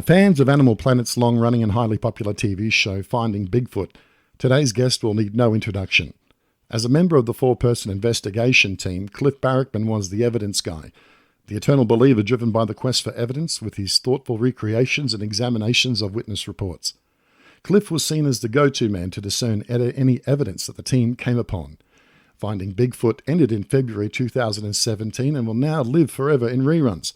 fans of Animal Planet's long-running and highly popular TV show Finding Bigfoot, today's guest will need no introduction. As a member of the four-person investigation team, Cliff Barackman was the evidence guy, the eternal believer driven by the quest for evidence with his thoughtful recreations and examinations of witness reports. Cliff was seen as the go-to man to discern any evidence that the team came upon. Finding Bigfoot ended in February 2017 and will now live forever in reruns.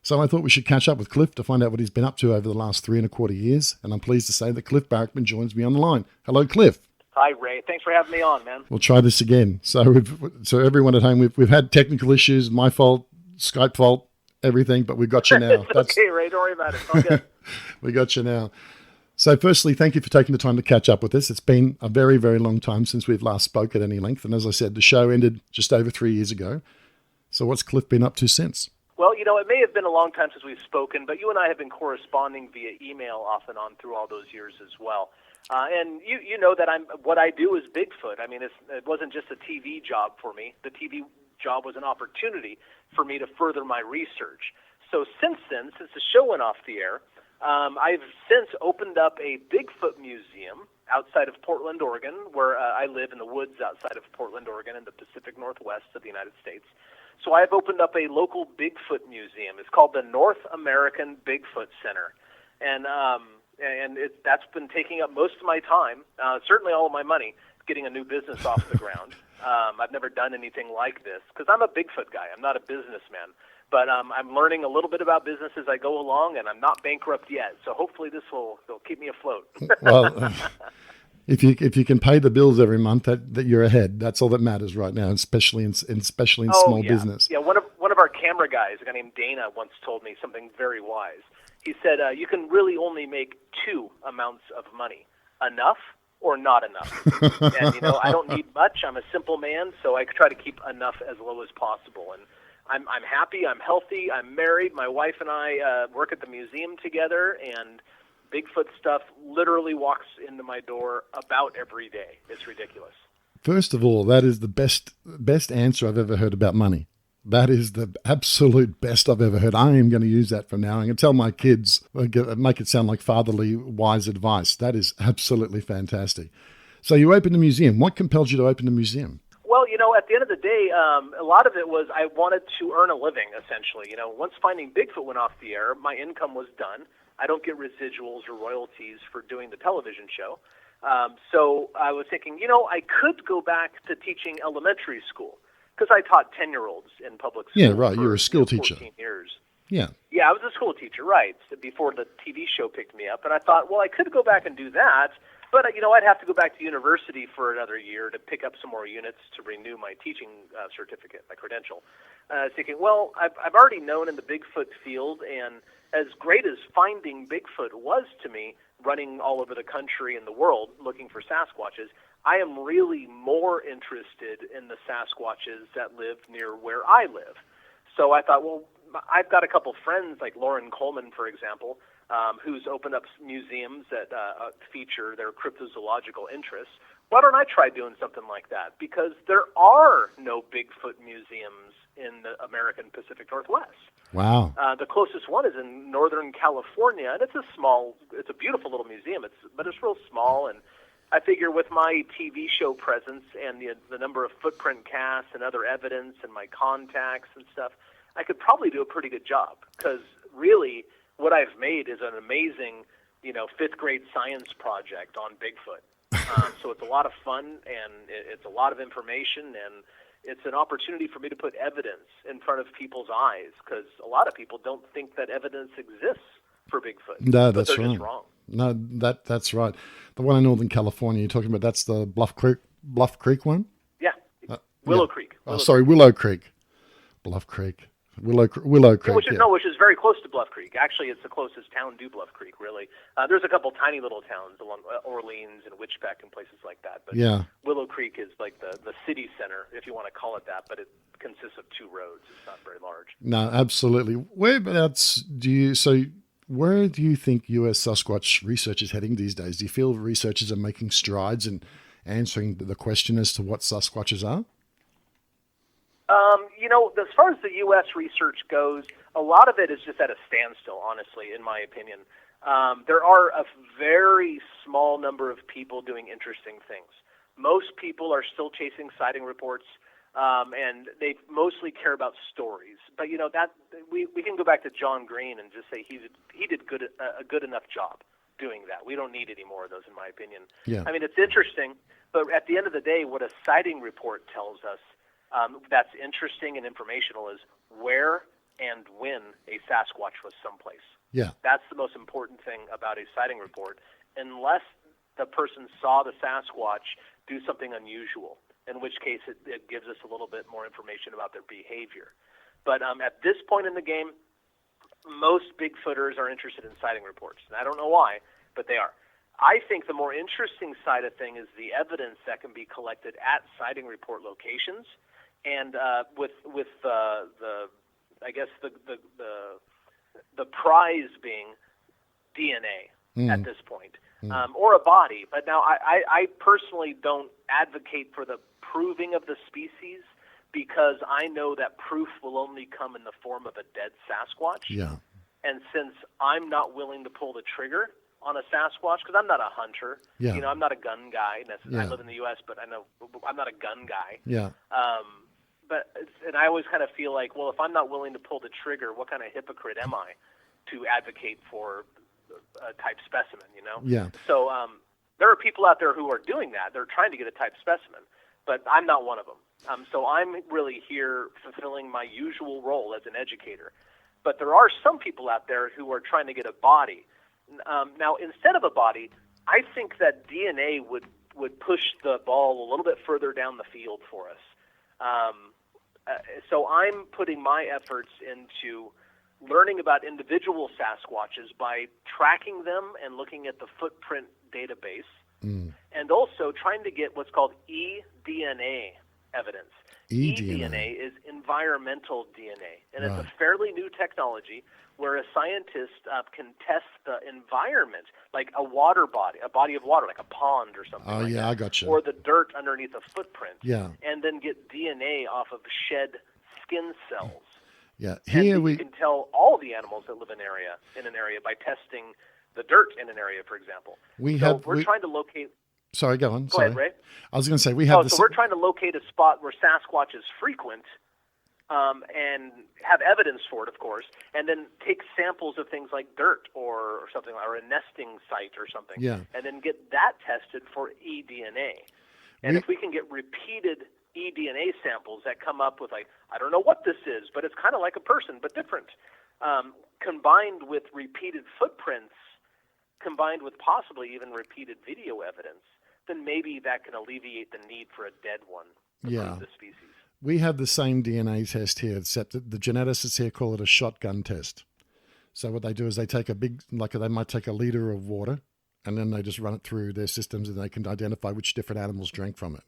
So I thought we should catch up with Cliff to find out what he's been up to over the last 3.25 years, and I'm pleased to say that Cliff Barackman joins me on the line. Hello, Cliff. Hi, Ray. Thanks for having me on, man. We'll try this again. So everyone at home, we've had technical issues, my fault, Skype fault, everything, but we've got you now. Okay, Ray. Don't worry about it. It's all good. We got you now. So firstly, thank you for taking the time to catch up with us. It's been a very, very long time since we've last spoke at any length, and as I said, the show ended just over 3 years ago. So what's Cliff been up to since? Well, it may have been a long time since we've spoken, but you and I have been corresponding via email off and on through all those years as well. And you know that what I do is Bigfoot. I mean, it wasn't just a TV job for me. The TV job was an opportunity for me to further my research. So since the show went off the air, I've since opened up a Bigfoot museum outside of Portland, Oregon, where I live in the woods outside of Portland, Oregon, in the Pacific Northwest of the United States. So I've opened up a local Bigfoot museum. It's called the North American Bigfoot Center, and that's been taking up most of my time, certainly all of my money, getting a new business off the ground. I've never done anything like this because I'm a Bigfoot guy. I'm not a businessman, but I'm learning a little bit about business as I go along, and I'm not bankrupt yet. So hopefully this will keep me afloat. Well, if you can pay the bills every month, that you're ahead. That's all that matters right now, especially in small business. Yeah, one of our camera guys, a guy named Dana, once told me something very wise. He said, you can really only make two amounts of money, enough or not enough. And, I don't need much. I'm a simple man, so I try to keep enough as low as possible. And I'm happy, I'm healthy, I'm married. My wife and I work at the museum together, and Bigfoot stuff literally walks into my door about every day. It's ridiculous. First of all, that is the best answer I've ever heard about money. That is the absolute best I've ever heard. I am going to use that from now. I'm going to tell my kids, make it sound like fatherly, wise advice. That is absolutely fantastic. So you opened a museum. What compelled you to open a museum? Well, at the end of the day, a lot of it was I wanted to earn a living, essentially. Once Finding Bigfoot went off the air, my income was done. I don't get residuals or royalties for doing the television show. So I was thinking, I could go back to teaching elementary school because I taught 10-year-olds in public school. Yeah, right. You're a school teacher. 14 years. Yeah. Yeah, I was a school teacher, right, before the TV show picked me up. And I thought, well, I could go back and do that, but, I'd have to go back to university for another year to pick up some more units to renew my teaching certificate, my credential. I was thinking, well, I've already known in the Bigfoot field, and as great as Finding Bigfoot was to me, running all over the country and the world looking for Sasquatches, I am really more interested in the Sasquatches that live near where I live. So I thought, well, I've got a couple friends like Lauren Coleman, for example, who's opened up museums that feature their cryptozoological interests. Why don't I try doing something like that? Because there are no Bigfoot museums in the American Pacific Northwest. Wow. The closest one is in Northern California, and it's a beautiful little museum, but it's real small, and I figure with my TV show presence and the number of footprint casts and other evidence and my contacts and stuff, I could probably do a pretty good job because really what I've made is an amazing, fifth grade science project on Bigfoot. So it's a lot of fun and it's a lot of information and it's an opportunity for me to put evidence in front of people's eyes because a lot of people don't think that evidence exists for Bigfoot. No, but that's they're right. Just wrong. No, that's right. The one in Northern California you're talking about, that's the Bluff Creek one? Yeah. Willow yeah. Creek. Willow Creek. Bluff Creek. Willow Creek. Which is very close to Bluff Creek. Actually, it's the closest town to Bluff Creek, really. There's a couple tiny little towns along Orleans and Witchbeck and places like that. But yeah. Willow Creek is like the city center, if you want to call it that, but it consists of two roads. It's not very large. No, absolutely. Where do you think U.S. Sasquatch research is heading these days? Do you feel researchers are making strides in answering the question as to what Sasquatches are? As far as the U.S. research goes, a lot of it is just at a standstill, honestly, in my opinion. There are a very small number of people doing interesting things. Most people are still chasing sighting reports, and they mostly care about stories. But that we can go back to John Green and just say he did a good enough job doing that. We don't need any more of those, in my opinion. Yeah. I mean, it's interesting, but at the end of the day, what a sighting report tells us that's interesting and informational is where and when a Sasquatch was someplace. Yeah. That's the most important thing about a sighting report, unless the person saw the Sasquatch do something unusual, in which case it gives us a little bit more information about their behavior. But at this point in the game, most Bigfooters are interested in sighting reports. And I don't know why, but they are. I think the more interesting side of thing is the evidence that can be collected at sighting report locations, and with the I guess the prize being DNA at this point, or a body. But now I personally don't advocate for the proving of the species, because I know that proof will only come in the form of a dead Sasquatch. Yeah. And since I'm not willing to pull the trigger on a Sasquatch, because I'm not a hunter, Yeah. I'm not a gun guy. Yeah. I live in the U.S., but I know I'm not a gun guy. Yeah. And I always kind of feel like, well, if I'm not willing to pull the trigger, what kind of hypocrite am I to advocate for a type specimen, Yeah. So there are people out there who are doing that. They're trying to get a type specimen, but I'm not one of them. So I'm really here fulfilling my usual role as an educator. But there are some people out there who are trying to get a body. Now, instead of a body, I think that DNA would push the ball a little bit further down the field for us. So I'm putting my efforts into learning about individual Sasquatches by tracking them and looking at the footprint database, and also trying to get what's called eDNA evidence. eDNA is environmental DNA, and it's a fairly new technology where a scientist can test the environment, like a water body, a body of water, like a pond or something. Oh, yeah, I got you. Or the dirt underneath a footprint. Yeah. And then get DNA off of shed skin cells. Yeah. And Here you can tell all the animals that live in an area by testing the dirt in an area, for example. We're trying to locate. Sorry, go on. Go ahead, Ray. I was going to say So we're trying to locate a spot where Sasquatch is frequent, and have evidence for it, of course, and then take samples of things like dirt or something, or a nesting site or something, and then get that tested for eDNA. And if we can get repeated eDNA samples that come up with, like, I don't know what this is, but it's kind of like a person, but different, combined with repeated footprints, combined with possibly even repeated video evidence, then maybe that can alleviate the need for a dead one to prove the species. We have the same DNA test here, except that the geneticists here call it a shotgun test. So what they do is they take they might take a liter of water, and then they just run it through their systems, and they can identify which different animals drank from it.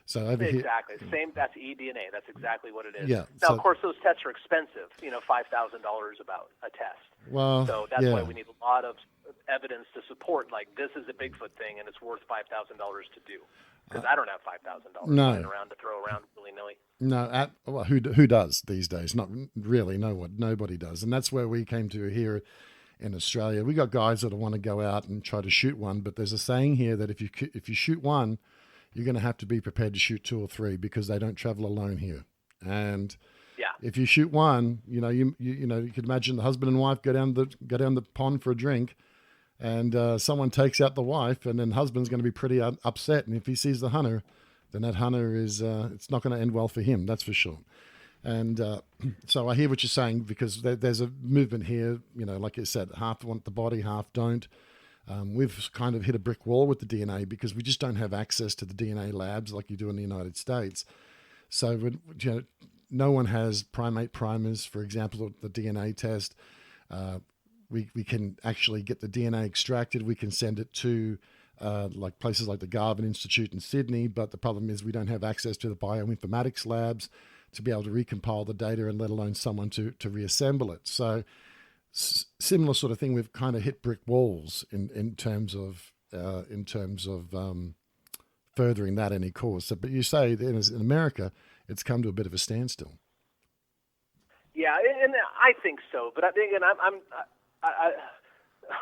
So over here, exactly. That's eDNA. That's exactly what it is. Yeah. Now, of course, those tests are expensive. $5,000 about a test. Well, so that's why we need a lot of evidence to support, like, this is a Bigfoot thing, and it's worth $5,000 to do. Because I don't have $5,000 lying around to throw around willy-nilly. No, who does these days? Not really. Nobody does, and that's where we came to here in Australia. We got guys that want to go out and try to shoot one, but there's a saying here that if you shoot one, you're going to have to be prepared to shoot two or three, because they don't travel alone here. And if you shoot one, you could imagine the husband and wife go down the pond for a drink, and someone takes out the wife, and then husband's going to be pretty upset. And if he sees the hunter, then that hunter is it's not going to end well for him. That's for sure. And so I hear what you're saying, because there's a movement here. Like you said, half want the body, half don't. We've kind of hit a brick wall with the DNA, because we just don't have access to the DNA labs like you do in the United States. So no one has primate primers, for example, the DNA test. We can actually get the DNA extracted. We can send it to like places like the Garvan Institute in Sydney, but the problem is we don't have access to the bioinformatics labs to be able to recompile the data, and let alone someone to reassemble it. So similar sort of thing. We've kind of hit brick walls in terms of furthering that any cause. So, but you say in America, it's come to a bit of a standstill. Yeah, and I think so. But again,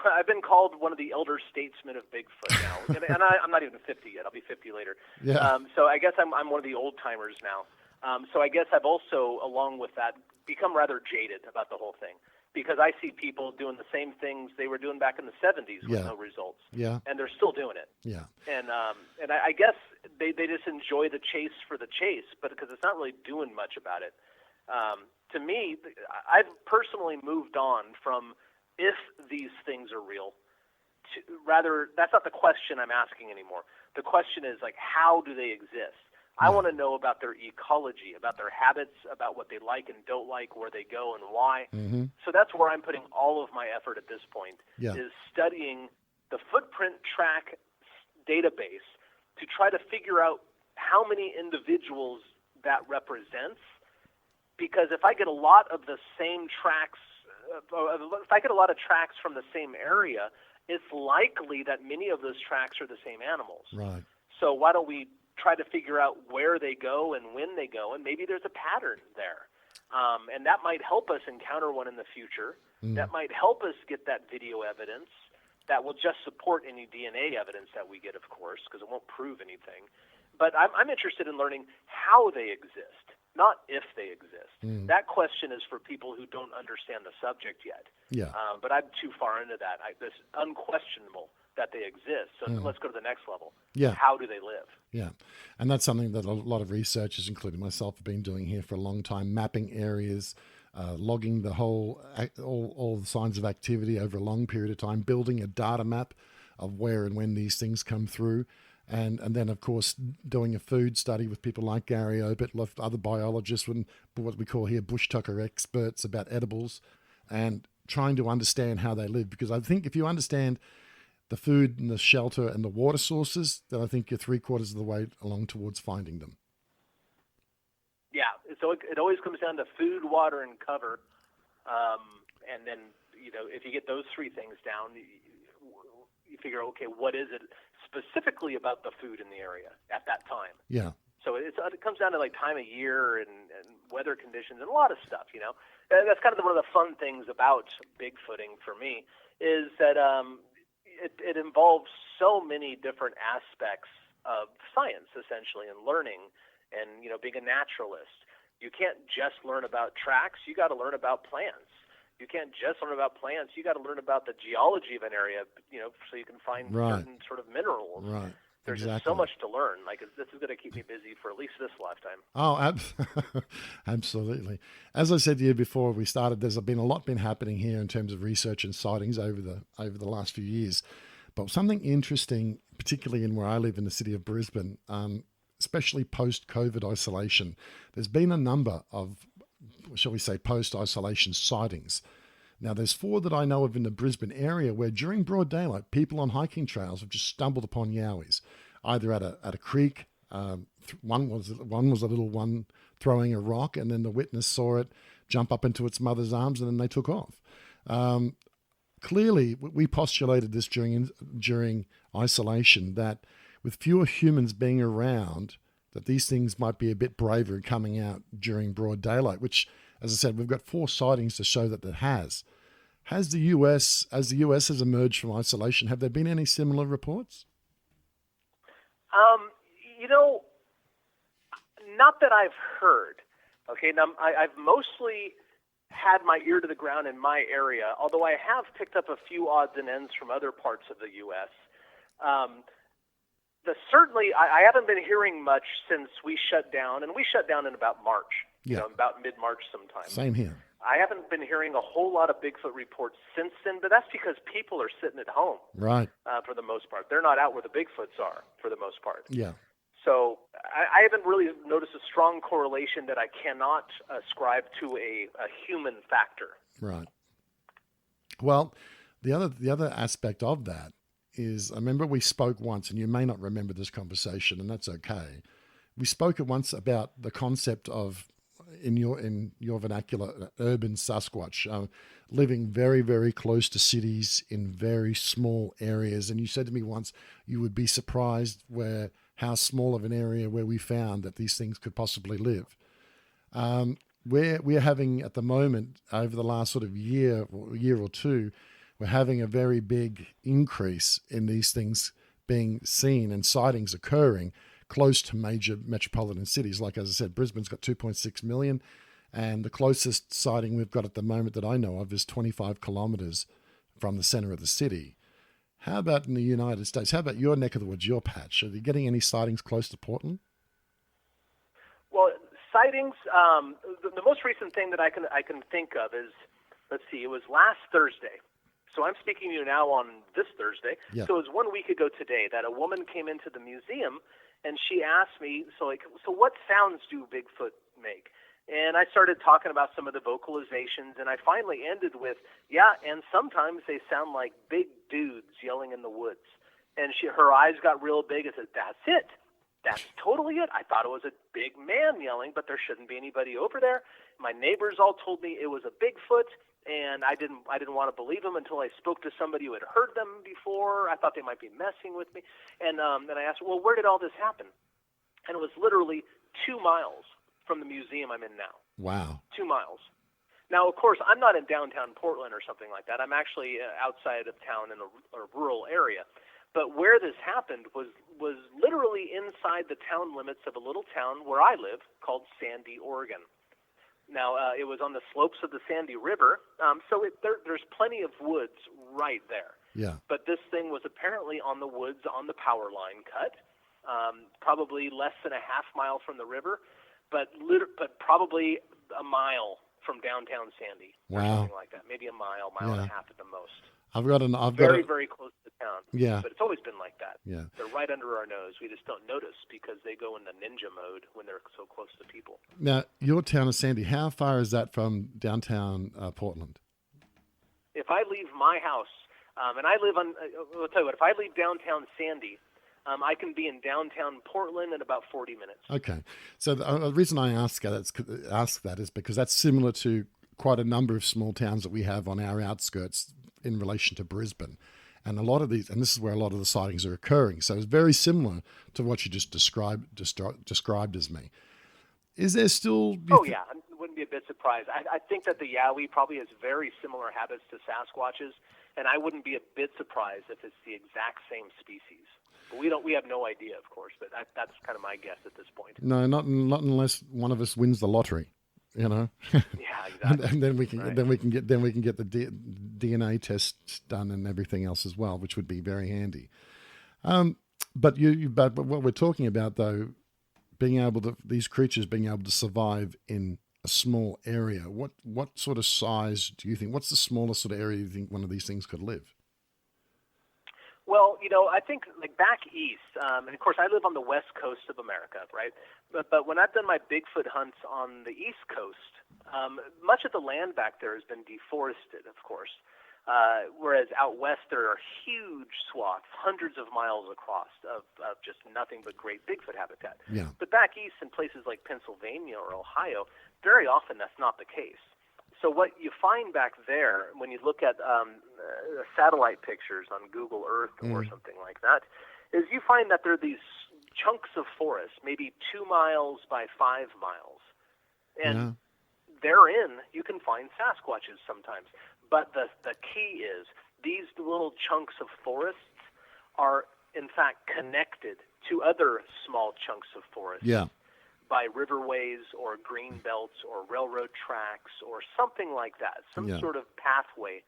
I've been called one of the elder statesmen of Bigfoot now, and I'm not even 50 yet. I'll be 50 later. Yeah. So I guess I'm one of the old timers now. So I guess I've also, along with that, become rather jaded about the whole thing, because I see people doing the same things they were doing back in the 70s with no results. Yeah. And they're still doing it. Yeah. And I guess they just enjoy the chase for the chase, but because it's not really doing much about it. To me, I've personally moved on from if these things are real. Rather, that's not the question I'm asking anymore. The question is, like, how do they exist? I want to know about their ecology, about their habits, about what they like and don't like, where they go and why. Mm-hmm. So that's where I'm putting all of my effort at this point, is studying the footprint track database to try to figure out how many individuals that represents. Because if I get a lot of the same tracks, if I get a lot of tracks from the same area, it's likely that many of those tracks are the same animals. Right. So why don't we try to figure out where they go and when they go, and maybe there's a pattern there. And that might help us encounter one in the future. That might help us get that video evidence that will just support any DNA evidence that we get, of course, because it won't prove anything. But I'm interested in learning how they exist, not if they exist. That question is for people who don't understand the subject yet. Yeah. But I'm too far into that. It's unquestionable that they exist. So let's go to the next level. Yeah. How do they live? Yeah. And that's something that a lot of researchers, including myself, have been doing here for a long time, mapping areas, logging the all the signs of activity over a long period of time, building a data map of where and when these things come through. And then, of course, doing a food study with people like Gary Obert, other biologists, and what we call here bush tucker experts about edibles, and trying to understand how they live. Because I think if you understand the food and the shelter and the water sources, then I think you're 3/4 of the way along towards finding them. Yeah, so it always comes down to food, water, and cover. And then, if you get those three things down, you figure, okay, what is it specifically about the food in the area at that time? Yeah. So it comes down to like time of year and weather conditions and a lot of stuff, And that's kind of one of the fun things about Bigfooting for me is that it involves so many different aspects of science, essentially, and learning and, being a naturalist. You can't just learn about tracks. You got to learn about plants. You can't just learn about plants. You got to learn about the geology of an area, so you can find certain sort of minerals. Right. There's just so much to learn. Like, this is going to keep me busy for at least this lifetime. Oh, absolutely. As I said to you before we started, there's been a lot happening here in terms of research and sightings over the last few years. But something interesting, particularly in where I live in the city of Brisbane, especially post-COVID isolation, there's been a number of, shall we say, post-isolation sightings. Now, there's 4 that I know of in the Brisbane area where during broad daylight, people on hiking trails have just stumbled upon yowies, either at a creek. One was a little one throwing a rock, and then the witness saw it jump up into its mother's arms, and then they took off. Clearly, we postulated this during isolation, that with fewer humans being around, that these things might be a bit braver coming out during broad daylight, which, as I said, we've got 4 sightings to show that it has. As the US has emerged from isolation, have there been any similar reports? Not that I've heard. Okay, now I've mostly had my ear to the ground in my area, although I have picked up a few odds and ends from other parts of the U.S. Certainly, I haven't been hearing much since we shut down, and we shut down in about March, about mid-March sometime. Same here. I haven't been hearing a whole lot of Bigfoot reports since then, but that's because people are sitting at home, right? For the most part. They're not out where the Bigfoots are, for the most part. Yeah. So I haven't really noticed a strong correlation that I cannot ascribe to a human factor. Right. Well, the other aspect of that is, I remember we spoke once, and you may not remember this conversation, and that's okay. We spoke once about the concept of, in your vernacular, urban Sasquatch, living very, very close to cities in very small areas. And you said to me once, you would be surprised how small of an area where we found that these things could possibly live. We're having at the moment, over the last sort of year or 2, we're having a very big increase in these things being seen and sightings occurring close to major metropolitan cities. Like, as I said, Brisbane's got 2.6 million, and the closest sighting we've got at the moment that I know of is 25 kilometres from the centre of the city. How about in the United States? How about your neck of the woods, your patch? Are you getting any sightings close to Portland? Well, sightings, the most recent thing that I can think of is, let's see, it was last Thursday. So I'm speaking to you now on this Thursday. Yeah. So it was 1 week ago today that a woman came into the museum and she asked me, so what sounds do Bigfoot make? And I started talking about some of the vocalizations, and I finally ended with, yeah, and sometimes they sound like big dudes yelling in the woods. And her eyes got real big and said, that's it. That's totally it. I thought it was a big man yelling, but there shouldn't be anybody over there. My neighbors all told me it was a Bigfoot, and I didn't want to believe them until I spoke to somebody who had heard them before. I thought they might be messing with me. And then I asked, well, where did all this happen? And it was literally 2 miles from the museum I'm in now. Wow. 2 miles. Now, of course, I'm not in downtown Portland or something like that. I'm actually outside of town in a rural area. But where this happened was literally inside the town limits of a little town where I live called Sandy, Oregon. Now, it was on the slopes of the Sandy River, so there's plenty of woods right there. Yeah. But this thing was apparently on the woods on the power line cut, probably less than a half mile from the river, but probably a mile from downtown Sandy, or something like that. Maybe a mile and a half at the most. I've very close to town. Yeah. But it's always been like that. Yeah. They're right under our nose. We just don't notice because they go into ninja mode when they're so close to people. Now, your town of Sandy, how far is that from downtown Portland? If I leave my house, and I live on, I'll tell you what, if I leave downtown Sandy, I can be in downtown Portland in about 40 minutes. Okay. So the reason I ask that is because that's similar to quite a number of small towns that we have on our outskirts in relation to Brisbane. And a lot of these, and this is where a lot of the sightings are occurring. So it's very similar to what you just described as me. Is there still... Oh, yeah. I wouldn't be a bit surprised. I think that the Yowie probably has very similar habits to Sasquatches, and I wouldn't be a bit surprised if it's the exact same species. But we have no idea, of course, but that's kind of my guess at this point. No, not unless one of us wins the lottery. You know, yeah, exactly. and then we can get the DNA tests done and everything else as well, which would be very handy. But what we're talking about though, these creatures being able to survive in a small area. What sort of size do you think? What's the smallest sort of area you think one of these things could live? Well, I think like back east, and of course I live on the west coast of America, right? But when I've done my Bigfoot hunts on the east coast, much of the land back there has been deforested, of course. Whereas out west there are huge swaths, hundreds of miles across, of just nothing but great Bigfoot habitat. Yeah. But back east in places like Pennsylvania or Ohio, very often that's not the case. So what you find back there, when you look at satellite pictures on Google Earth or something like that, is you find that there are these chunks of forest, maybe 2 miles by 5 miles. And therein, you can find Sasquatches sometimes. But the key is these little chunks of forests are, in fact, connected to other small chunks of forest. Yeah. By riverways or green belts or railroad tracks or something like that, some sort of pathway.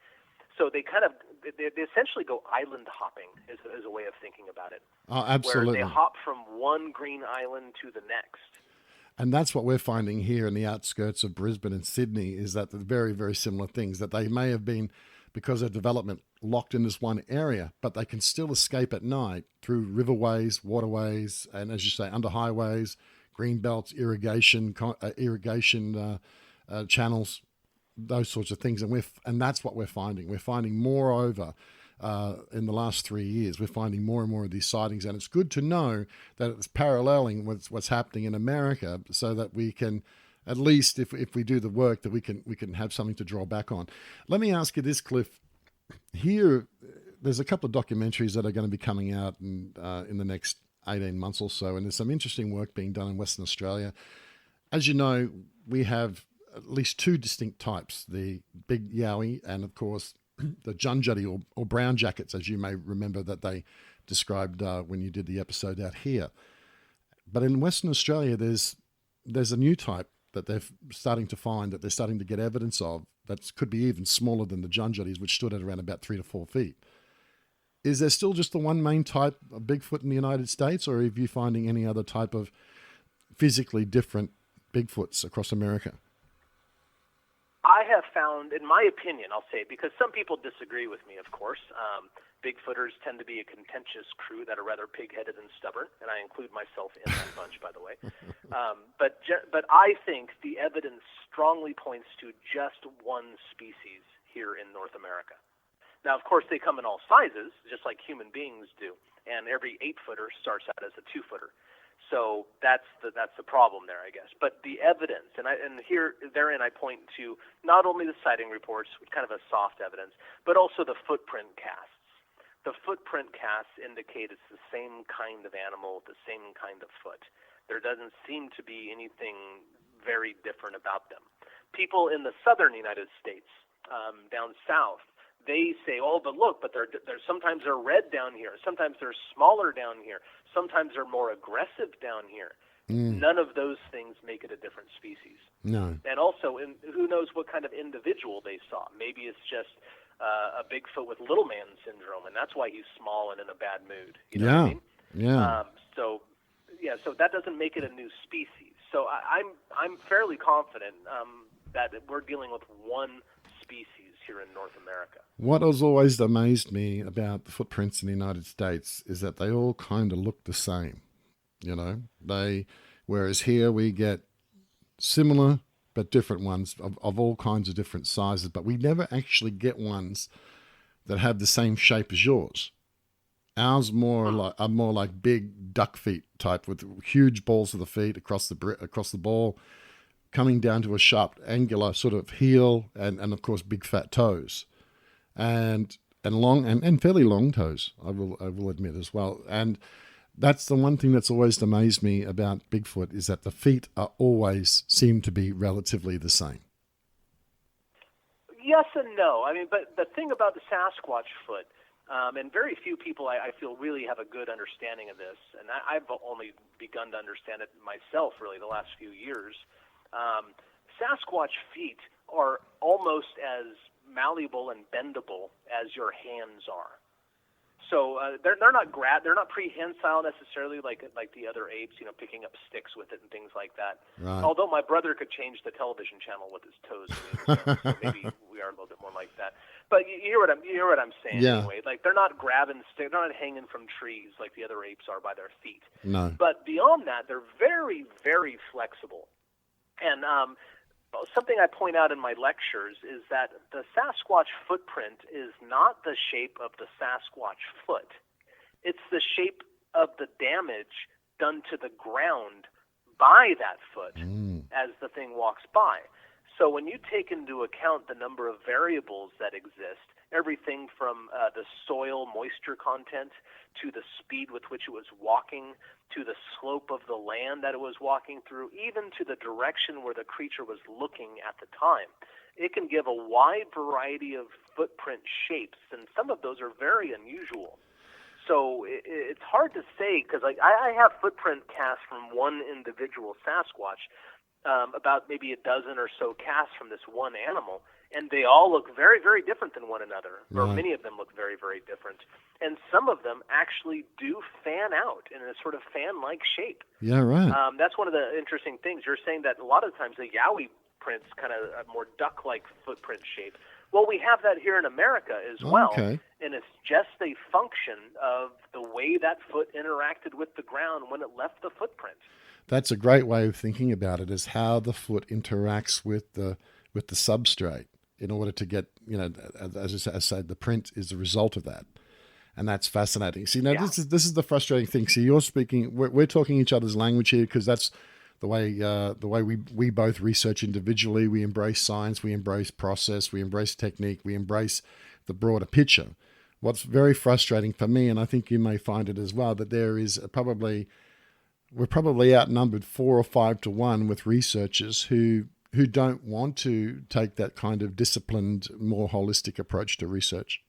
So they essentially go island hopping is a way of thinking about it. Oh, absolutely. Where they hop from one green island to the next. And that's what we're finding here in the outskirts of Brisbane and Sydney, is that the very, very similar things, that they may have been, because of development, locked in this one area, but they can still escape at night through riverways, waterways, and as you say, under highways, green belts, irrigation channels, those sorts of things. And that's what we're finding. We're finding moreover, in the last 3 years, we're finding more and more of these sightings. And it's good to know that it's paralleling with what's happening in America, so that we can, at least if we do the work, that we can have something to draw back on. Let me ask you this, Cliff. Here, there's a couple of documentaries that are going to be coming out in the next 18 months or so, and there's some interesting work being done in Western Australia. As you know, we have at least 2 distinct types, the big Yowie and, of course, the Junjati or brown jackets, as you may remember that they described when you did the episode out here. But in Western Australia, there's a new type that they're starting to find, that they're starting to get evidence of, that could be even smaller than the Junjatis, which stood at around about 3 to 4 feet. Is there still just the one main type of Bigfoot in the United States, or are you finding any other type of physically different Bigfoots across America? I have found, in my opinion, I'll say, because some people disagree with me, of course. Bigfooters tend to be a contentious crew that are rather pig-headed and stubborn, and I include myself in that bunch, by the way. But I think the evidence strongly points to just one species here in North America. Now, of course, they come in all sizes, just like human beings do, and every 8-footer starts out as a 2-footer. So that's the problem there, I guess. But the evidence, therein I point to not only the sighting reports, kind of a soft evidence, but also the footprint casts. The footprint casts indicate it's the same kind of animal, the same kind of foot. There doesn't seem to be anything very different about them. People in the southern United States, down south, they say, but look, they're sometimes they're red down here, sometimes they're smaller down here, sometimes they're more aggressive down here. None of those things make it a different species. No. And also, who knows what kind of individual they saw? Maybe it's just a Bigfoot with little man syndrome, and that's why he's small and in a bad mood. You know what I mean? Yeah. So that doesn't make it a new species. So I'm fairly confident that we're dealing with one species here in North America. What has always amazed me about the footprints in the United States is that they all kind of look the same. You know, whereas here we get similar but different ones of all kinds of different sizes, but we never actually get ones that have the same shape as yours. Ours are more like big duck feet type, with huge balls of the feet across the ball, coming down to a sharp angular sort of heel, and of course big fat toes, and long and fairly long toes, I will admit as well. And that's the one thing that's always amazed me about Bigfoot, is that the feet always seem to be relatively the same. Yes and no. I mean, but the thing about the Sasquatch foot, and very few people I feel really have a good understanding of this, and I've only begun to understand it myself really the last few years. Sasquatch feet are almost as malleable and bendable as your hands are. So they're not prehensile necessarily like the other apes, picking up sticks with it and things like that. Right. Although my brother could change the television channel with his toes, so maybe we are a little bit more like that. But you hear what I'm saying anyway. Like they're not grabbing sticks, they're not hanging from trees like the other apes are by their feet. No. But beyond that, they're very, very flexible. And something I point out in my lectures is that the Sasquatch footprint is not the shape of the Sasquatch foot. It's the shape of the damage done to the ground by that foot as the thing walks by. So when you take into account the number of variables that exist, everything from the soil moisture content to the speed with which it was walking, to the slope of the land that it was walking through, even to the direction where the creature was looking at the time, it can give a wide variety of footprint shapes, and some of those are very unusual. So it's hard to say, because I have footprint casts from one individual Sasquatch, about maybe a dozen or so casts from this one animal, and they all look very, very different than one another, or many of them look very, very different. And some of them actually do fan out in a sort of fan-like shape. Yeah, right. That's one of the interesting things. You're saying that a lot of times the Yowie print's kind of a more duck-like footprint shape. Well, we have that here in America as well, and it's just a function of the way that foot interacted with the ground when it left the footprint. That's a great way of thinking about it, is how the foot interacts with the substrate in order to get, as I said, the print is the result of that. And that's fascinating. See, now this is the frustrating thing. See, you're speaking, we're talking each other's language here, because that's the way we both research individually. We embrace science, we embrace process, we embrace technique, we embrace the broader picture. What's very frustrating for me, and I think you may find it as well, that there is we're probably outnumbered 4 or 5 to 1 with researchers who who don't want to take that kind of disciplined, more holistic approach to research.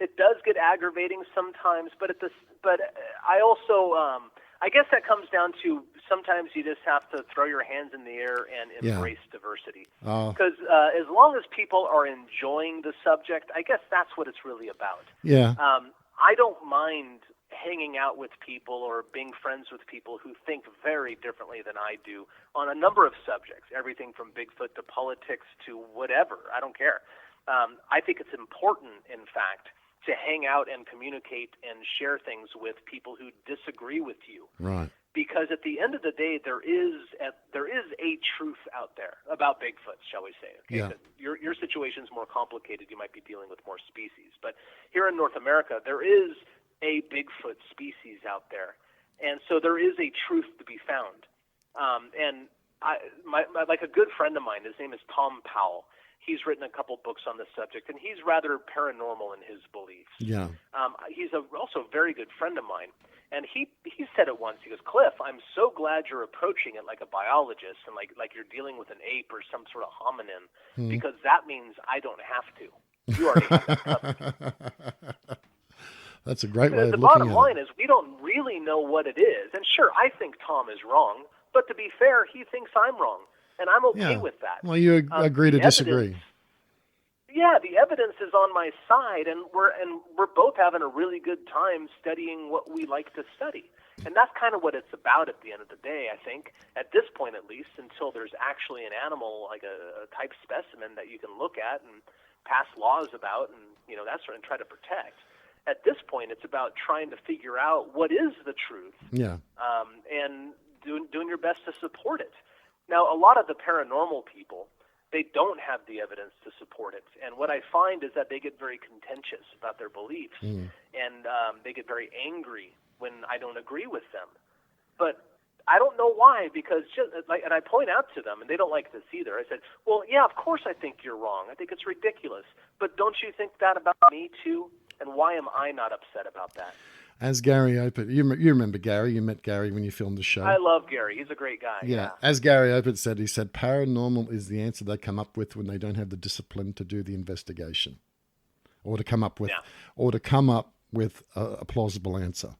It does get aggravating sometimes, but I also I guess that comes down to sometimes you just have to throw your hands in the air and embrace diversity. Because as long as people are enjoying the subject, I guess that's what it's really about. Yeah. I don't mind hanging out with people or being friends with people who think very differently than I do on a number of subjects, everything from Bigfoot to politics to whatever. I don't care. I think it's important, in fact, to hang out and communicate and share things with people who disagree with you. Right. Because at the end of the day, there is a truth out there about Bigfoot, shall we say. Okay? Yeah. Your situation's more complicated. You might be dealing with more species. But here in North America, there is a Bigfoot species out there. And so there is a truth to be found. And like a good friend of mine, his name is Tom Powell. He's written a couple books on this subject, and he's rather paranormal in his beliefs. Yeah. He's also a very good friend of mine. And he said it once. He goes, Cliff, I'm so glad you're approaching it like a biologist and like you're dealing with an ape or some sort of hominin, because that means I don't have to. You already have that covered. That's a great way of looking at it. The bottom line is we don't really know what it is. And sure, I think Tom is wrong, but to be fair, he thinks I'm wrong. And I'm okay with that. Well, you agree to disagree. Yeah, the evidence is on my side, and we're both having a really good time studying what we like to study. And that's kind of what it's about at the end of the day, I think, at this point at least, until there's actually an animal, like a type specimen that you can look at and pass laws about and, that sort of, and try to protect. At this point, it's about trying to figure out what is the truth, and doing your best to support it. Now, a lot of the paranormal people, they don't have the evidence to support it. And what I find is that they get very contentious about their beliefs, and they get very angry when I don't agree with them. But I don't know why, because and I point out to them, and they don't like this either. I said, well, yeah, of course I think you're wrong. I think it's ridiculous. But don't you think that about me too? And why am I not upset about that? As Gary Opert, you remember Gary, you met Gary when you filmed the show. I love Gary. He's a great guy. Yeah. As Gary Opert said, he said, paranormal is the answer they come up with when they don't have the discipline to do the investigation or to come up with a plausible answer.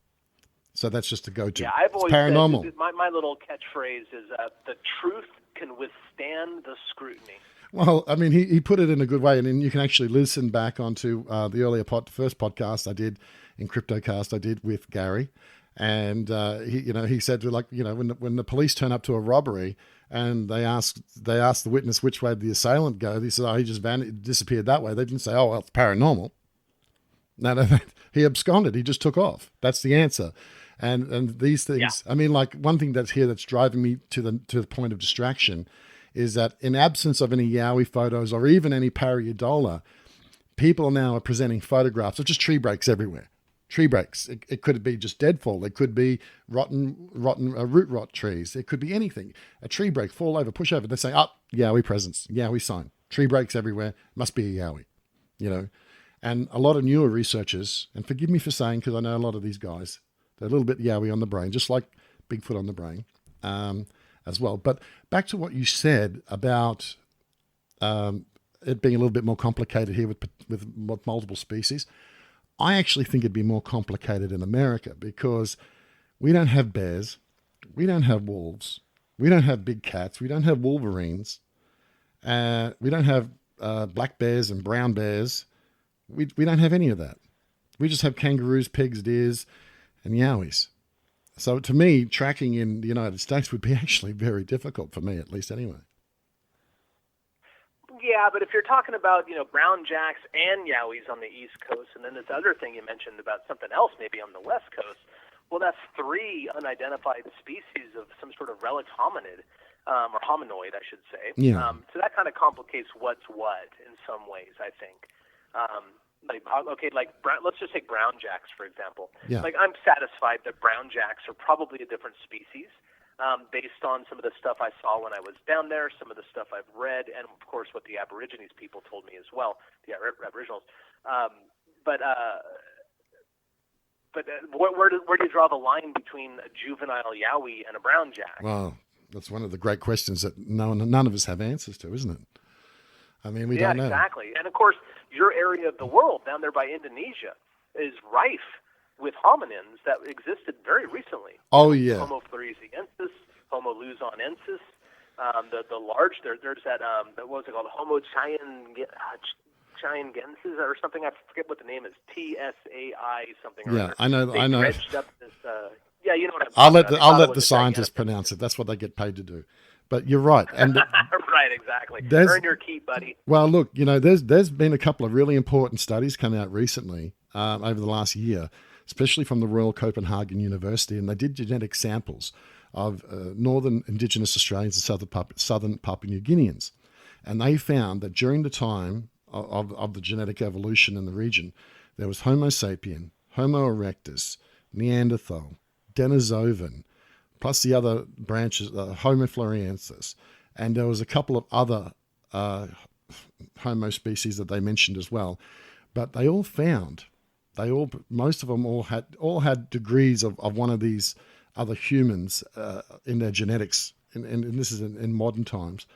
So that's just a go-to. Yeah, I've always paranormal. Said, my little catchphrase is the truth can withstand the scrutiny. Well, I mean, he put it in a good way, and then you can actually listen back onto the earlier first podcast I did in CryptoCast I did with Gary, and he said, like, when the police turn up to a robbery and they asked the witness which way did the assailant go, he said, he just disappeared that way. They didn't say, it's paranormal. No, he absconded. He just took off. That's the answer. And these things, I mean, like one thing that's driving me to the point of distraction is that in absence of any Yowie photos or even any pareidola, people now are presenting photographs of just tree breaks everywhere. Tree breaks. It could be just deadfall. It could be rotten root rot trees. It could be anything. A tree break, fall over, push over. They say, Yowie presence, Yowie sign. Tree breaks everywhere. Must be a Yowie, And a lot of newer researchers, and forgive me for saying, because I know a lot of these guys, they're a little bit Yowie on the brain, just like Bigfoot on the brain as well. But back to what you said about it being a little bit more complicated here with multiple species. I actually think it'd be more complicated in America because we don't have bears, we don't have wolves, we don't have big cats, we don't have wolverines, we don't have black bears and brown bears. We don't have any of that. We just have kangaroos, pigs, deers, and yowies. So to me, tracking in the United States would be actually very difficult for me, at least anyway. Yeah, but if you're talking about, brown jacks and yowies on the East Coast, and then this other thing you mentioned about something else maybe on the West Coast, well, that's 3 unidentified species of some sort of relict hominid, or hominoid, I should say. Yeah. So that kind of complicates what's what in some ways, I think. Let's just take brown jacks, for example. Yeah. Like, I'm satisfied that brown jacks are probably a different species. Based on some of the stuff I saw when I was down there, some of the stuff I've read, and of course what the Aborigines people told me as well, the Aboriginals. But where do you draw the line between a juvenile yowie and a brown jack? Well, That's one of the great questions that none of us have answers to, isn't it? I mean, we don't know. Exactly. And of course, your area of the world down there by Indonesia is rife with hominins that existed very recently. Oh, yeah. Homo floresiensis, Homo luzonensis. The large, there's that, what was it called? Homo chiangensis or something. I forget what the name is. TSAI something. Yeah, I know. They I know. dredged up this, yeah, you know what I'm I'll talking let about. I'll let the scientists pronounce it. That's what they get paid to do. But you're right. And right, exactly. Earn your keep, buddy. Well, look, there's been a couple of really important studies come out recently over the last year, especially from the Royal Copenhagen University, and they did genetic samples of northern Indigenous Australians and southern Papua New Guineans, and they found that during the time of the genetic evolution in the region, there was Homo sapien, Homo erectus, Neanderthal, Denisovan, plus the other branches, Homo floresiensis, and there was a couple of other Homo species that they mentioned as well. But they all found, most of them all had degrees of one of these other humans in their genetics, and this is in modern times,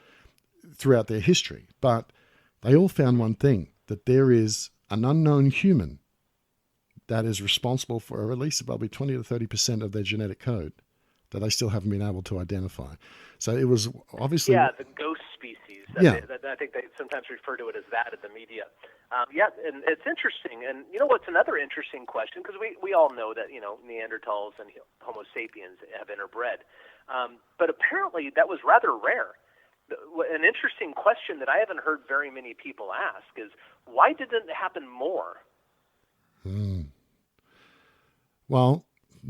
throughout their history. But they all found one thing, that there is an unknown human that is responsible for at least probably 20 to 30% of their genetic code that they still haven't been able to identify. So it was obviously... Yeah, the ghost species. I think they sometimes refer to it as that in the media. And it's interesting. And you know what's another interesting question? Because we all know that, Neanderthals and Homo sapiens have interbred. But apparently that was rather rare. An interesting question that I haven't heard very many people ask is, why didn't it happen more? Well...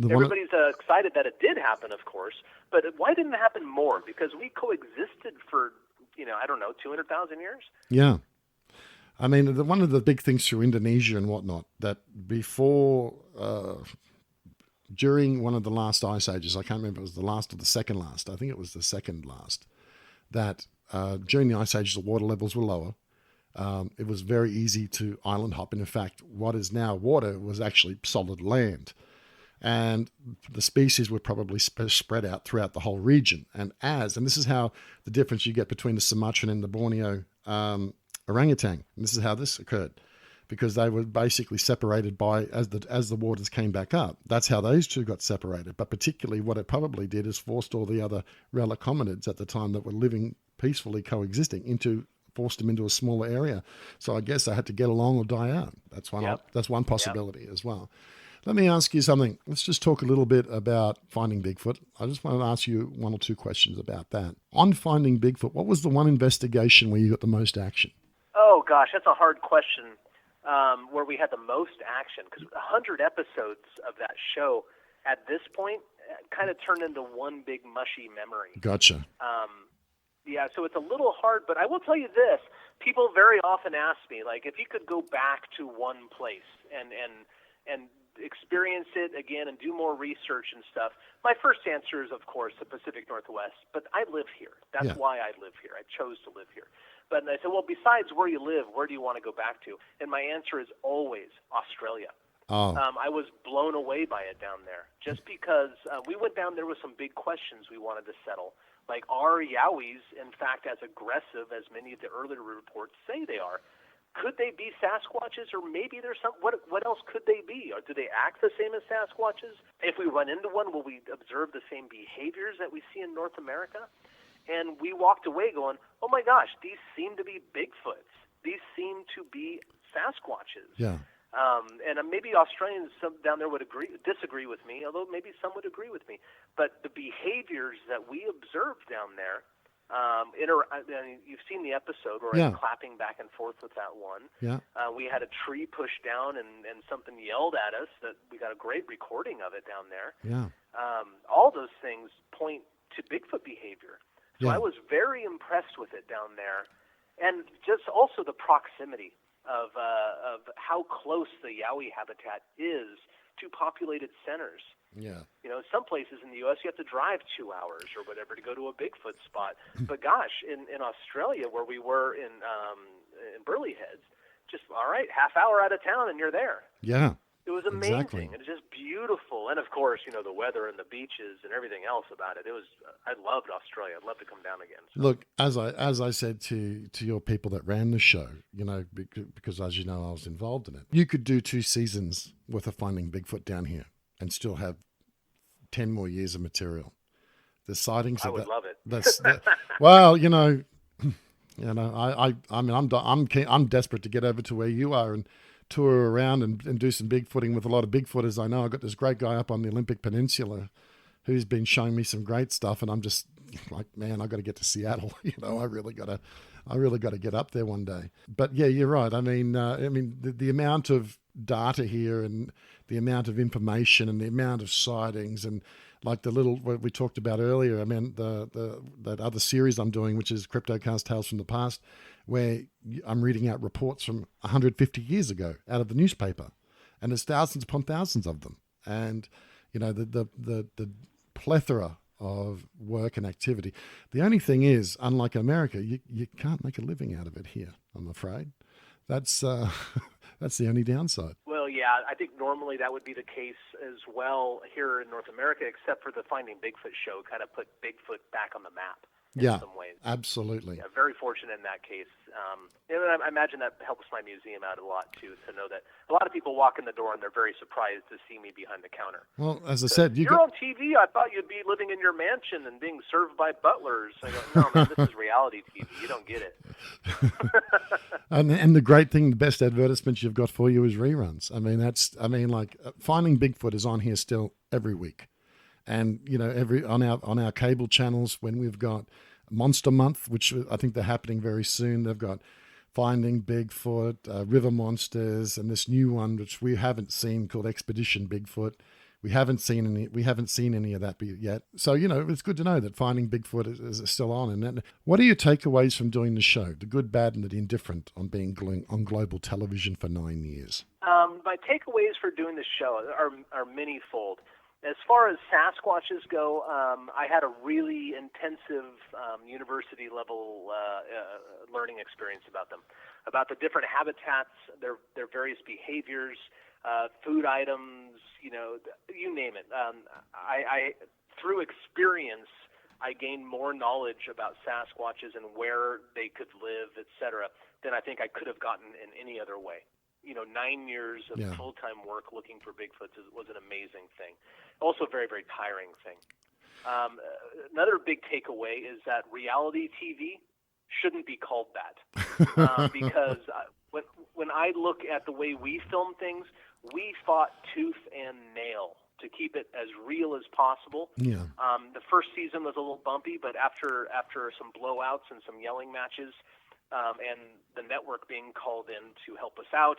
Everybody's excited that it did happen, of course, but why didn't it happen more? Because we coexisted for, 200,000 years? Yeah. I mean, one of the big things through Indonesia and whatnot, that before, during one of the last ice ages, I can't remember if it was the last or the second last, I think it was the second last, that during the ice ages, the water levels were lower. It was very easy to island hop. And in fact, what is now water was actually solid land. And the species were probably spread out throughout the whole region. And this is how the difference you get between the Sumatran and the Borneo orangutan. And this is how this occurred, because they were basically separated by as the waters came back up. That's how those two got separated. But particularly what it probably did is forced all the other relic hominids at the time that were living peacefully coexisting forced them into a smaller area. So I guess they had to get along or die out. That's one possibility as well. Let me ask you something. Let's just talk a little bit about Finding Bigfoot. I just want to ask you one or two questions about that. On Finding Bigfoot, what was the one investigation where you got the most action? Oh, gosh, that's a hard question, where we had the most action. Because 100 episodes of that show at this point kind of turned into one big mushy memory. Gotcha. Yeah, so it's a little hard, but I will tell you this. People very often ask me, like, if you could go back to one place and experience it again and do more research and stuff, my first answer is, of course, the Pacific Northwest. But I live here. That's why I live here. I chose to live here. But I said, well, besides where you live, where do you want to go back to? And my answer is always Australia. Oh. I was blown away by it down there, just because we went down there with some big questions we wanted to settle. Like, are Yowies, in fact, as aggressive as many of the earlier reports say they are? Could they be Sasquatches, or maybe there's some? What else could they be? Or do they act the same as Sasquatches? If we run into one, will we observe the same behaviors that we see in North America? And we walked away going, oh my gosh, these seem to be Bigfoots. These seem to be Sasquatches. Yeah. And maybe Australians down there would disagree with me, although maybe some would agree with me. But the behaviors that we observed down there, you've seen the episode where I'm clapping back and forth with that one. Yeah. We had a tree pushed down and something yelled at us. That we got a great recording of it down there. Yeah. All those things point to Bigfoot behavior. So Yeah. I was very impressed with it down there, and just also the proximity of how close the Yowie habitat is to populated centers. Yeah. Some places in the U.S. you have to drive 2 hours or whatever to go to a Bigfoot spot. But gosh, in Australia, where we were in Burley Heads, just all right, half hour out of town and you're there. Yeah. It was amazing. Exactly. It was just beautiful. And, of course, the weather and the beaches and everything else about it. I loved Australia. I'd love to come down again. So. Look, as I said to your people that ran the show, because as you know, I was involved in it, you could do 2 seasons worth of Finding Bigfoot down here and still have 10 more years of material. The sightings I of would that. love it. Well, I'm desperate to get over to where you are and tour around and do some Bigfooting with a lot of Bigfooters I know. I've got this great guy up on the Olympic Peninsula who's been showing me some great stuff, and I'm just like, man, I got to get to Seattle. I really got to get up there one day. But yeah, you're right. I mean, the amount of data here and the amount of information and the amount of sightings and like what we talked about earlier. I mean, that other series I'm doing, which is Cryptocast Tales from the Past, where I'm reading out reports from 150 years ago out of the newspaper, and there's thousands upon thousands of them. And the plethora of work and activity. The only thing is, unlike America, you can't make a living out of it here, I'm afraid. That's that's the only downside. Well, yeah, I think normally that would be the case as well here in North America, except for the Finding Bigfoot show kind of put Bigfoot back on the map in some ways. Absolutely. Yeah, very fortunate in that case. And I imagine that helps my museum out a lot, too, to know that a lot of people walk in the door and they're very surprised to see me behind the counter. Well, as I said, you're on TV. I thought you'd be living in your mansion and being served by butlers. I go, no, man, this is reality TV. You don't get it. And the great thing, the best advertisements you've got for you is reruns. Finding Bigfoot is on here still every week. And, on our cable channels, when we've got Monster Month, which I think they're happening very soon, they've got Finding Bigfoot, River Monsters, and this new one, which we haven't seen, called Expedition Bigfoot. We haven't seen any of that yet. So, it's good to know that Finding Bigfoot is still on. And what are your takeaways from doing the show, the good, bad, and the indifferent, on being on global television for 9 years? My takeaways for doing the show are many-fold. As far as Sasquatches go, I had a really intensive university-level learning experience about them, about the different habitats, their various behaviors, food items, you name it. I through experience, I gained more knowledge about Sasquatches and where they could live, etc., than I think I could have gotten in any other way. 9 years of full-time work looking for Bigfoots was an amazing thing. Also a very, very tiring thing. Another big takeaway is that reality TV shouldn't be called that. Because when I look at the way we film things, we fought tooth and nail to keep it as real as possible. Yeah. The first season was a little bumpy, but after some blowouts and some yelling matches, and the network being called in to help us out,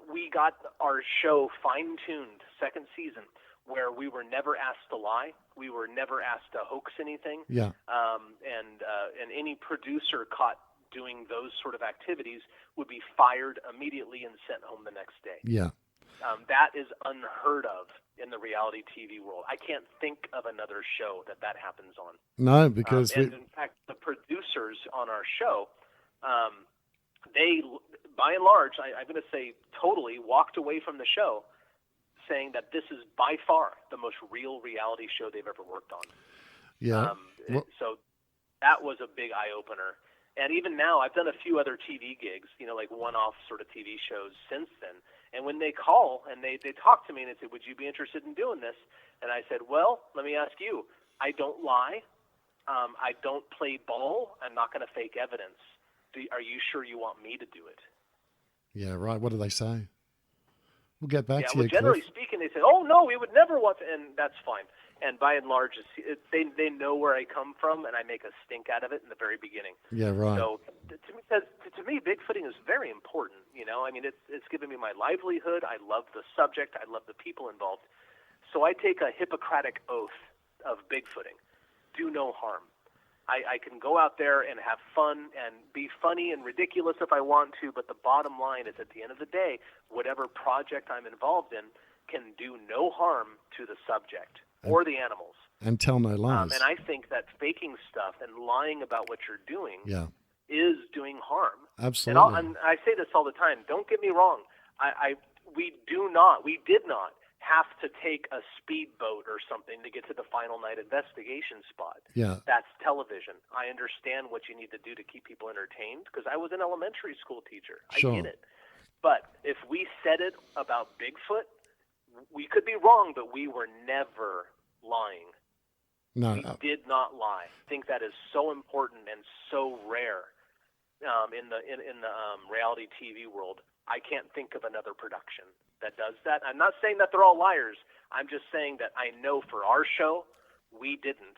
we got our show fine-tuned second season, where we were never asked to lie. We were never asked to hoax anything. Yeah. And any producer caught doing those sort of activities would be fired immediately and sent home the next day. Yeah. That is unheard of in the reality TV world. I can't think of another show that happens on. No, because in fact, the producers on our show, they, by and large, I'm going to say totally walked away from the show saying that this is by far the most real reality show they've ever worked on. Yeah. So that was a big eye-opener. And even now, I've done a few other TV gigs, like one-off sort of TV shows since then. And when they call and they talk to me and they say, would you be interested in doing this? And I said, well, let me ask you, I don't lie. I don't play ball. I'm not going to fake evidence. Are you sure you want me to do it? Yeah, right. What do they say? We'll get back to you, generally speaking, they say, oh, no, we would never want to, and that's fine. And by and large, they know where I come from, and I make a stink out of it in the very beginning. Yeah, right. So to me, Bigfooting is very important. It's given me my livelihood. I love the subject. I love the people involved. So I take a Hippocratic oath of Bigfooting. Do no harm. I can go out there and have fun and be funny and ridiculous if I want to, but the bottom line is, at the end of the day, whatever project I'm involved in can do no harm to the subject or the animals. And tell no lies. And I think that faking stuff and lying about what you're doing is doing harm. Absolutely. And I say this all the time. Don't get me wrong. we did not have to take a speedboat or something to get to the final night investigation spot. Yeah. That's television. I understand what you need to do to keep people entertained because I was an elementary school teacher. Sure. I get it. But if we said it about Bigfoot, we could be wrong, but we were never lying. No. We did not lie. I think that is so important and so rare in the reality TV world. I can't think of another production that does that. I'm not saying that they're all liars. I'm just saying that I know for our show, we didn't.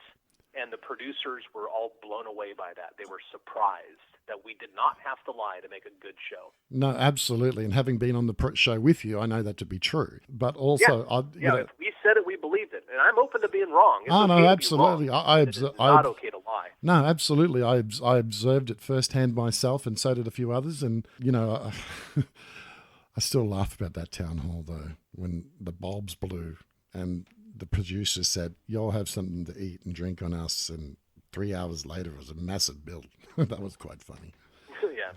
And the producers were all blown away by that. They were surprised that we did not have to lie to make a good show. No, absolutely. And having been on the show with you, I know that to be true. But also, if we said it, we believed it. And I'm open to being wrong. It's no, okay absolutely. To be wrong. It's not okay to lie. No, absolutely. I observed it firsthand myself, and so did a few others. And, I still laugh about that town hall, though, when the bulbs blew and the producer said, "You'll have something to eat and drink on us." And 3 hours later, it was a massive bill. That was quite funny. Yeah.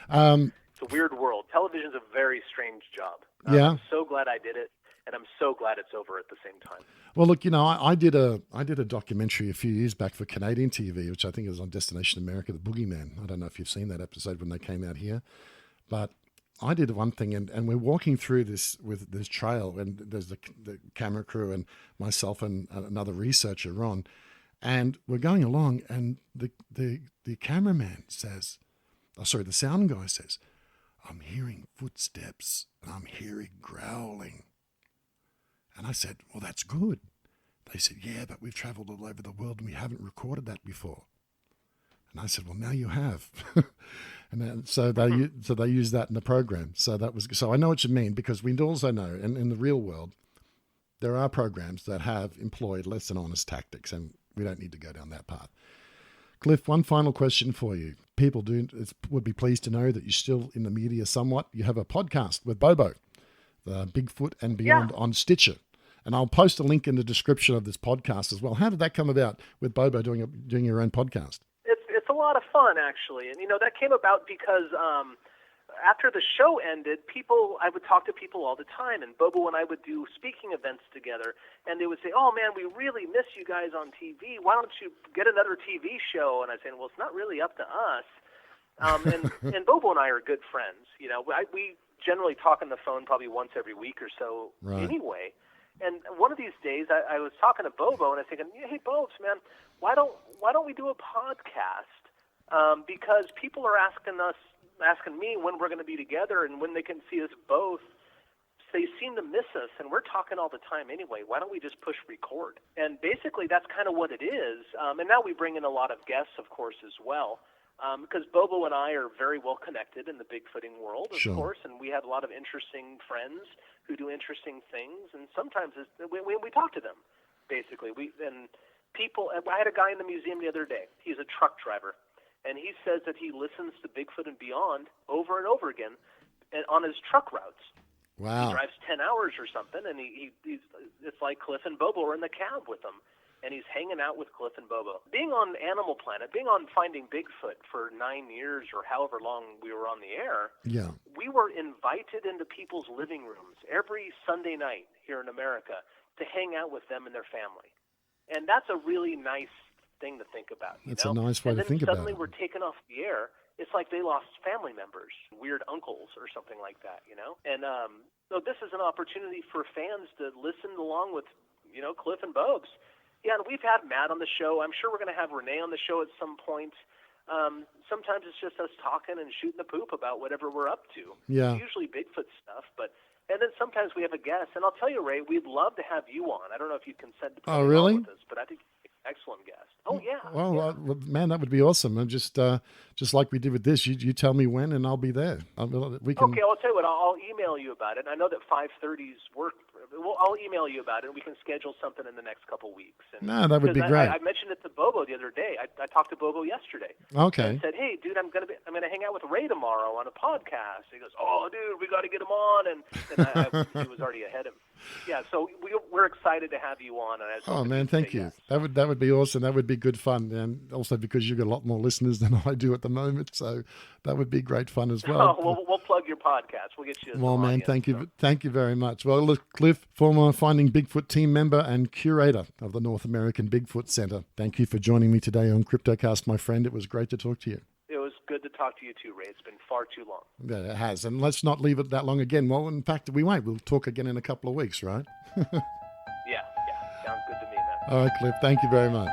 It's a weird world. Television's a very strange job. I'm so glad I did it, and I'm so glad it's over at the same time. Well, look, I did a documentary a few years back for Canadian TV, which I think is on Destination America, The Boogeyman. I don't know if you've seen that episode when they came out here, but I did one thing, and we're walking through this trail, and there's the camera crew and myself and another researcher, Ron, and we're going along, and the cameraman says, the sound guy says, "I'm hearing footsteps, and I'm hearing growling." And I said, "Well, that's good." They said, "Yeah, but we've traveled all over the world, and we haven't recorded that before." And I said, "Well, now you have." And then, so they use that in the program. So I know what you mean, because we also know, and in the real world, there are programs that have employed less than honest tactics, and we don't need to go down that path. Cliff, one final question for you. People would be pleased to know that you're still in the media somewhat. You have a podcast with Bobo, the Bigfoot and Beyond on Stitcher. And I'll post a link in the description of this podcast as well. How did that come about with Bobo doing your own podcast? It's a lot of fun, actually. And, that came about because after the show ended, I would talk to people all the time. And Bobo and I would do speaking events together. And they would say, "Oh, man, we really miss you guys on TV. Why don't you get another TV show?" And I'd say, "Well, it's not really up to us." And Bobo and I are good friends. We generally talk on the phone probably once every week or so anyway. And one of these days, I was talking to Bobo, and I was thinking, "Hey, Bobs, man, why don't we do a podcast? Because people are asking me when we're going to be together and when they can see us both. They seem to miss us, and we're talking all the time anyway. Why don't we just push record?" And basically, that's kind of what it is. And now we bring in a lot of guests, of course, as well. Because Bobo and I are very well connected in the Bigfooting world, of course, and we have a lot of interesting friends who do interesting things, and sometimes we talk to them, basically. I had a guy in the museum the other day. He's a truck driver, and he says that he listens to Bigfoot and Beyond over and over again on his truck routes. Wow. He drives 10 hours or something, and it's like Cliff and Bobo are in the cab with him. And he's hanging out with Cliff and Bobo. Being on Animal Planet, being on Finding Bigfoot for 9 years or however long we were on the air, we were invited into people's living rooms every Sunday night here in America to hang out with them and their family. And that's a really nice thing to think about. That's a nice way to think about it. And then suddenly we're taken off the air. It's like they lost family members, weird uncles or something like that, And so this is an opportunity for fans to listen along with, Cliff and Bobs. Yeah, and we've had Matt on the show. I'm sure we're going to have Renee on the show at some point. Sometimes it's just us talking and shooting the poop about whatever we're up to. Yeah. It's usually Bigfoot stuff, and then sometimes we have a guest. And I'll tell you, Ray, we'd love to have you on. I don't know if you consent to be on with us, but I think you're an excellent guest. Oh, yeah. Well, man, that would be awesome. And just like we did with this, you tell me when, and I'll be there. We can. Okay, I'll tell you what. I'll email you about it. I know that 5:30's work. Well, I'll email you about it, and we can schedule something in the next couple weeks. And, that would be great. I mentioned it to Bobo the other day. I talked to Bobo yesterday. Okay. And said, "Hey, dude, I'm gonna hang out with Ray tomorrow on a podcast." He goes, "Oh, dude, we got to get him on," and he was already ahead of me. Yeah, so we're excited to have you on. And man, thank you. Yes. That would would be awesome. That would be good fun. And also because you've got a lot more listeners than I do at the moment. So that would be great fun as well. Oh, we'll plug your podcast. We'll get you as well, man, audience, thank you. so. Thank you very much. Well, look, Cliff, former Finding Bigfoot team member and curator of the North American Bigfoot Center. Thank you for joining me today on CryptoCast, my friend. It was great to talk to you. It was good to talk to you too, Ray. It's been far too long. Yeah, it has. And let's not leave it that long again. Well, in fact, we won't. We'll talk again in a couple of weeks, right? Yeah. Sounds good to me, man. All right, Cliff. Thank you very much.